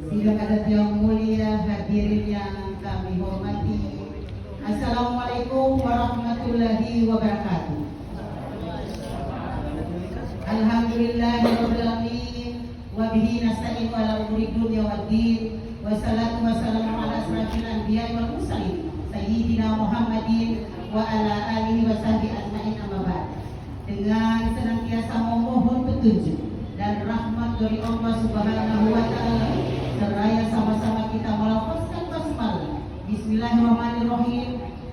Sidang adat yang mulia, hadirin yang kami hormati. Assalamualaikum warahmatullahi wabarakatuh. Alhamdulillahirabbil alamin wa bihi nasta'in ala umuri dunya waddin. Wassalatu wassalamu ala asrofil anbiya'i wal mursalin sayyidina Muhammadin wa ala alihi wa sahbihi ajmain, amma ba'd. Dengan senantiasa memohon petunjuk dan rahmat dari Allah Subhanahu wa taala, seraya sama-sama kita melafazkan basmalah. Bismillahirrahmanirrahim.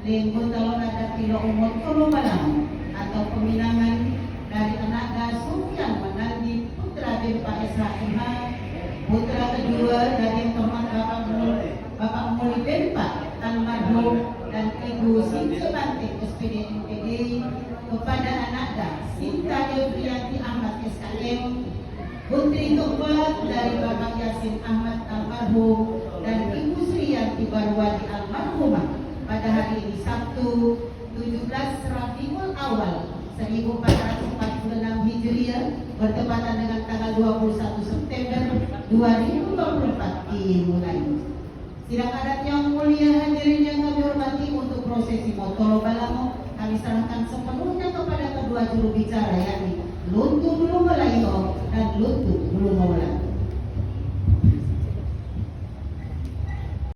Lengkut talon ada tilo umur kolobalang atau peminangan dari anak Sufyan menanti putra Bapak Ishaqah, putra kedua dari yang terhormat Bapak Muli Benpak almarhum dan Ibu Sinti Banting SPD MPD, kepada anaknya Sinta Devriyanti Ahmad SKM, putri keempat dari Bapak Yasin Ahmad almarhum dan Ibu Sriyanti Barwati almarhumah pada hari ini Sabtu 17 Rabiul Awal 1446 Hijriah bertepatan dengan tanggal 21 September 2024 dimulai. Sidang adat yang mulia, hadirin yang kami hormati, untuk prosesi Motolo Balango kami serahkan sepenuhnya kepada kedua juru bicara, yakni Luntu Belum Melayu dan Luntu Belum Melayu.